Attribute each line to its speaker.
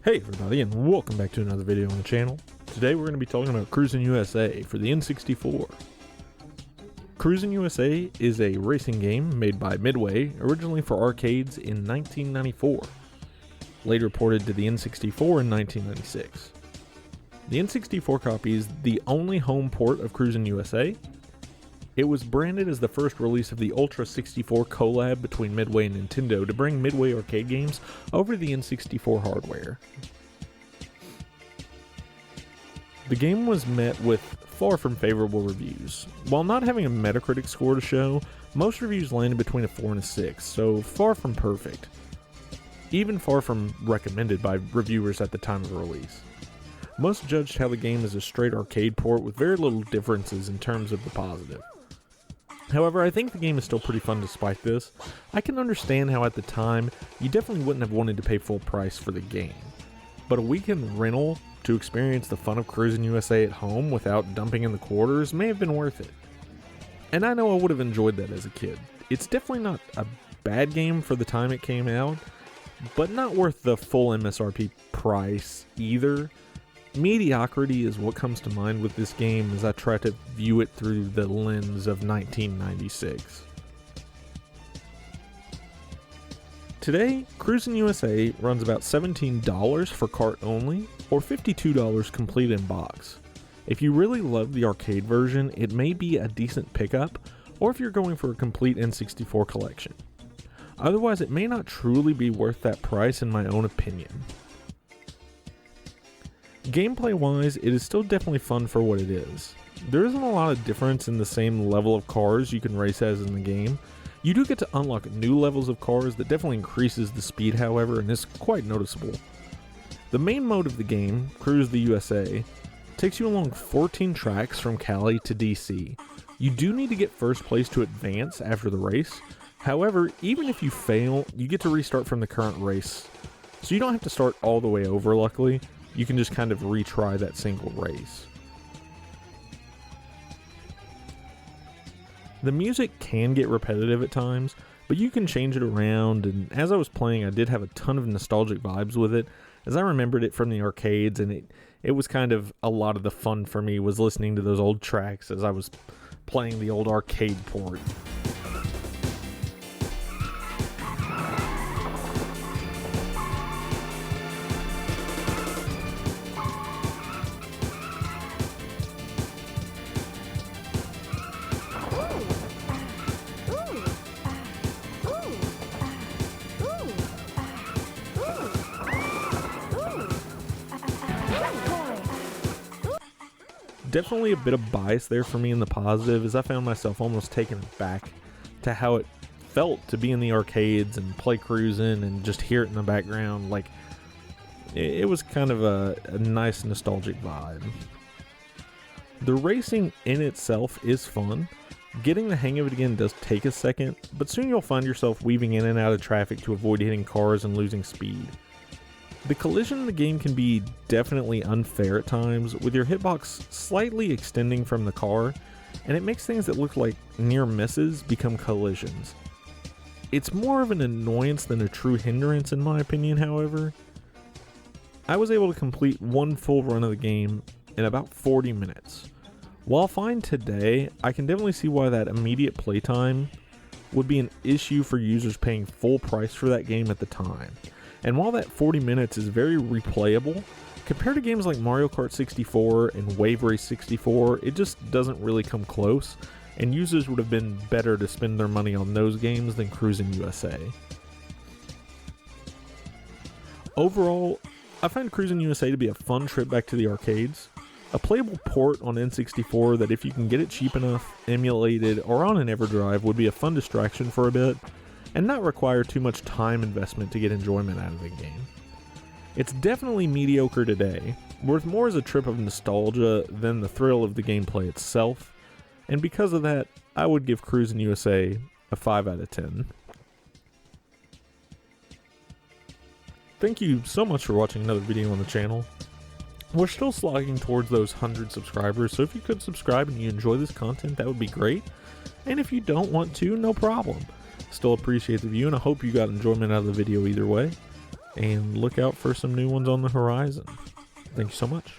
Speaker 1: Hey everybody, and welcome back to another video on the channel. Today we're going to be talking about Cruis'n USA for the N64. Cruis'n USA is a racing game made by Midway, originally for arcades in 1994, later ported to the N64 in 1996. The N64 copy is the only home port of Cruis'n USA. It was branded as the first release of the Ultra 64 collab between Midway and Nintendo to bring Midway arcade games over to the N64 hardware. The game was met with far from favorable reviews. While not having a Metacritic score to show, most reviews landed between a 4 and a 6, so far from perfect. Even far from recommended by reviewers at the time of release. Most judged how the game is a straight arcade port with very little differences in terms of the positive. However, I think the game is still pretty fun despite this. I can understand how at the time, you definitely wouldn't have wanted to pay full price for the game. But a weekend rental to experience the fun of Cruis'n USA at home without dumping in the quarters may have been worth it. And I know I would have enjoyed that as a kid. It's definitely not a bad game for the time it came out, but not worth the full MSRP price either. Mediocrity is what comes to mind with this game as I try to view it through the lens of 1996. Today, Cruis'n USA runs about $17 for cart only, or $52 complete in box. If you really love the arcade version, it may be a decent pickup, or if you're going for a complete N64 collection. Otherwise, it may not truly be worth that price in my own opinion. Gameplay-wise, it is still definitely fun for what it is. There isn't a lot of difference in the same level of cars you can race as in the game. You do get to unlock new levels of cars that definitely increases the speed, however, and is quite noticeable. The main mode of the game, Cruis'n USA, takes you along 14 tracks from Cali to DC. You do need to get first place to advance after the race. However, even if you fail, you get to restart from the current race. So you don't have to start all the way over, luckily. You can just kind of retry that single race. The music can get repetitive at times, but you can change it around, and as I was playing I did have a ton of nostalgic vibes with it, as I remembered it from the arcades, and it was kind of a lot of the fun for me was listening to those old tracks as I was playing the old arcade port. Definitely a bit of bias there for me in the positive, as I found myself almost taken back to how it felt to be in the arcades and play Cruis'n and just hear it in the background. Like, it was kind of a nice nostalgic vibe. The racing in itself is fun. Getting the hang of it again does take a second, but soon you'll find yourself weaving in and out of traffic to avoid hitting cars and losing speed. The collision in the game can be definitely unfair at times, with your hitbox slightly extending from the car, and it makes things that look like near misses become collisions. It's more of an annoyance than a true hindrance in my opinion, however. I was able to complete one full run of the game in about 40 minutes. While fine today, I can definitely see why that immediate playtime would be an issue for users paying full price for that game at the time. And while that 40 minutes is very replayable, compared to games like Mario Kart 64 and Wave Race 64, it just doesn't really come close, and users would have been better to spend their money on those games than Cruis'n USA. Overall, I find Cruis'n USA to be a fun trip back to the arcades, a playable port on N64 that if you can get it cheap enough, emulated, or on an EverDrive would be a fun distraction for a bit, and not require too much time investment to get enjoyment out of the game. It's definitely mediocre today, worth more as a trip of nostalgia than the thrill of the gameplay itself, and because of that, I would give Cruis'n USA a 5 out of 10. Thank you so much for watching another video on the channel. We're still slogging towards those 100 subscribers, so if you could subscribe and you enjoy this content, that would be great. And if you don't want to, no problem. Still appreciate the view, and I hope you got enjoyment out of the video either way. and look out for some new ones on the horizon. Thank you so much.